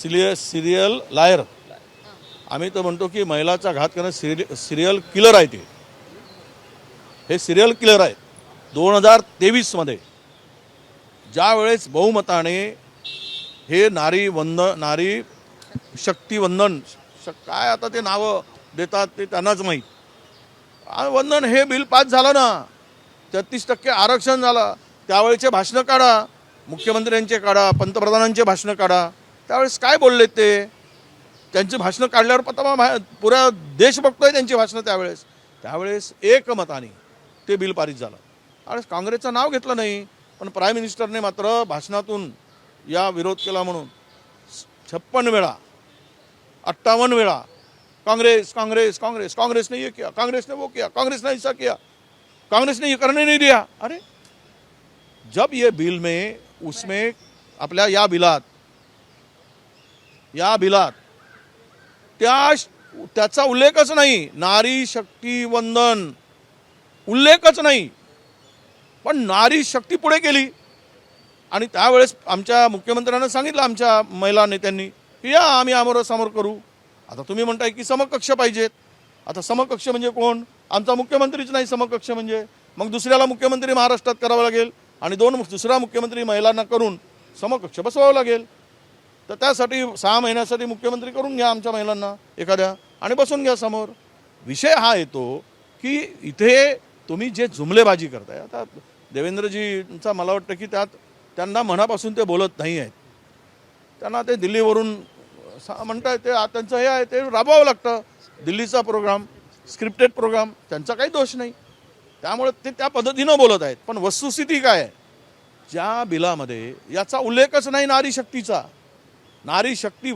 Serial लायर. आम्ही तर म्हणतो की महिलाचा घात करणं सिरियल किलर आहे. हे सिरियल किलर आहे. 2023 ज्या वेळेस बहुमताने हे नारी शक्ती वंदन काय आता ते नावं देतात ते त्यांनाच माहीत. वंदन हे बिल पास झालं ना, 33% आरक्षण झालं. त्यावेळेचे भाषणं काढा, मुख्यमंत्र्यांचे काढा, पंतप्रधानांचे भाषणं काढा. त्यावेळेस काय बोललेत ते? त्यांची भाषणं काढल्यावर पता पुरा देश बघतोय त्यांची भाषणं. त्यावेळेस एकमताने ते बिल पारित झालं. आणि काँग्रेसचं नाव घेतलं नाही, पण प्राईम मिनिस्टरने मात्र भाषणातून या विरोध केला म्हणून 56 वेळा 58 वेळा कांग्रेस कांग्रेस कांग्रेस, कांग्रेस ने ये किया, कांग्रेस ने वो किया, कांग्रेस ने ऐसा किया, कांग्रेस ने ये करने नहीं दिया. अरे जब ये बिल में उसमें आपल्या या बिलात त्याचा उल्लेखच नाही. नारी शक्ती वंदन उल्लेखच नाही, पण नारी शक्ती पुढे केली. आणि त्यावेळेस आमच्या मुख्यमंत्र्यांना सांगितलं आमच्या महिला नेत्यांनी की या आम्ही समोर करू. आता तुम्ही म्हणताय की समकक्ष पाहिजेत. आता समकक्ष म्हणजे कोण? आमचा मुख्यमंत्रीच नाही समकक्ष म्हणजे. मग दुसऱ्याला मुख्यमंत्री महाराष्ट्रात करावं लागेल आणि दुसरा मुख्यमंत्री महिलांना करून समकक्ष बसवावं लागेल. तर त्यासाठी 6 महिन्यासाठी मुख्यमंत्री करून घ्या आमच्या महिलांना एखाद्या आणि बसून घ्या समोर. विषय हा येतो की इथे तुम्ही जे जुमलेबाजी करताय. आता देवेंद्रजींचा मला वाटतं की त्यांना मनापासून ते बोलत नाही आहेत. त्यांना ते दिल्लीवरून म्हणताय ते त्यांचं हे आहे ते राबवावं लागतं. दिल्लीचा प्रोग्राम स्क्रिप्टेड प्रोग्राम, त्यांचा काही दोष नाही. त्यामुळे ते त्या पद्धतीनं बोलत आहेत. पण वस्तुस्थिती काय आहे? ज्या बिलामध्ये याचा उल्लेखच नाही नारी शक्तीचा. नारी शक्ती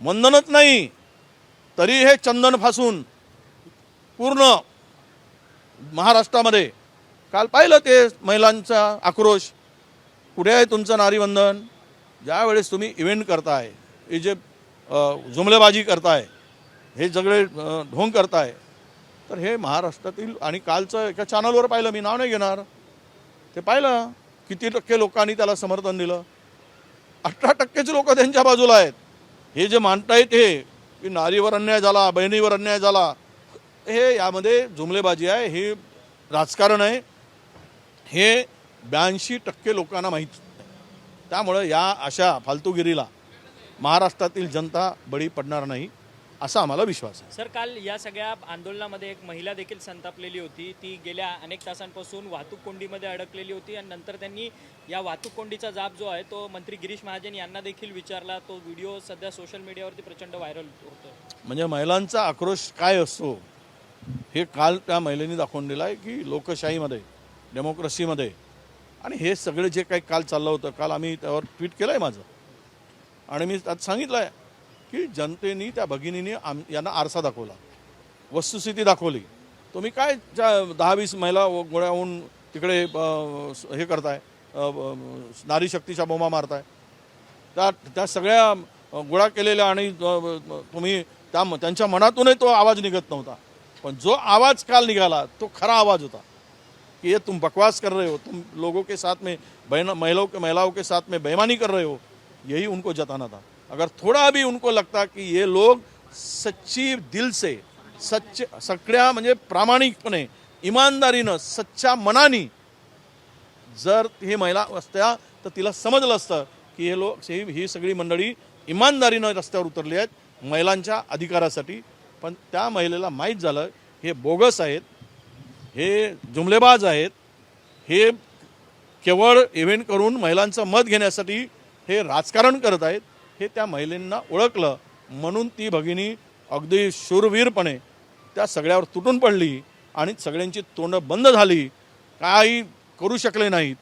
वंदनच नाही, तरी हे चंदन फासून पूर्ण महाराष्ट्रामध्ये काल पाहिलं ते महिलांचा आक्रोश. कुठे आहे तुमचं नारी वंदन? ज्या वेळेस तुम्ही इव्हेंट करताय, हे जे जुमलेबाजी करताय, हे सगळे ढोंग करताय, तर हे महाराष्ट्रातील. आणि कालचं एका चॅनलवर पाहिलं, मी नाव नाही घेणार, ते पाहिलं किती टक्के लोकांनी त्याला समर्थन दिलं. 18%च लोक त्यांच्या बाजूला आहेत. हे जे मानतायत हे की नारीवर अन्याय झाला, बहिणीवर अन्याय झाला, हे यामध्ये जुमलेबाजी आहे, हे राजकारण आहे, हे 82% लोकांना माहीत. त्यामुळं या अशा फालतूगिरीला महाराष्ट्रातील जनता बळी पडणार नाही असा आम्हाला विश्वास आहे. सर, काल या सगळ्या आंदोलनामध्ये एक महिला देखील संतापलेली होती. ती गेल्या अनेक तासांपासून वाहतूक कोंडीमध्ये अडकलेली होती आणि नंतर त्यांनी या वाहतूक कोंडीचा जाब जो आहे तो मंत्री गिरीश महाजन यांना देखील विचारला. तो व्हिडिओ सध्या सोशल मीडियावरती प्रचंड व्हायरल होतो. म्हणजे महिलांचा आक्रोश काय असतो हे काल त्या महिलेने दाखवून दिलं आहे की लोकशाहीमध्ये, डेमोक्रेसीमध्ये. आणि हे सगळे जे काही काल चाललं होतं, काल आम्ही त्यावर ट्विट केलं आहे माझं, आणि मी त्यात सांगितलं आहे की जनतेने त्या भगिनीने यांना आरसा दाखवला, वस्तुस्थिती दाखवली. तुम्ही काय 10-20 महिला गोळ्या होऊन तिकडे हे करताय, नारी शक्तीच्या बोंबा मारताय. त्या सगळ्या गोळा केलेल्या, आणि तुम्ही त्यांच्या मनातूनही तो आवाज निघत नव्हता. पण जो आवाज काल निघाला तो खरा आवाज होता कि ये तुम बकवास कर रहे हो, तुम लोगों के साथ में महिलाओं के साथ में बेईमानी कर रहे हो. यही उनको जताना था. अगर थोड़ा भी उनको लगता कि ये लोग सच्ची दिल से सगळ्या म्हणजे प्रामाणिकपणे, इमानदारीनं, सच्च्या मनानी जर ही महिला असत्या तर तिला समजलं असतं की हे लोक, ही सगळी मंडळी इमानदारीनं रस्त्यावर उतरली आहेत महिलांच्या अधिकारासाठी. पण त्या महिलेला माहीत झालं हे बोगस आहेत, हे जुमलेबाज आहेत, हे केवळ इव्हेंट करून महिलांचं मत घेण्यासाठी हे राजकारण करत आहेत. हे त्या महिलांना ओळखलं म्हणून ती भगिनी अगदी शूरवीरपणे त्या सगळ्यावर तुटून पडली आणि सगळ्यांची तोंड बंद झाली. काही करू शकले नाहीत,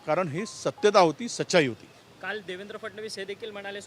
कारण ही सत्यता होती, सच्चाई होती. काल देवेंद्र फडणवीस हे देखील म्हणाले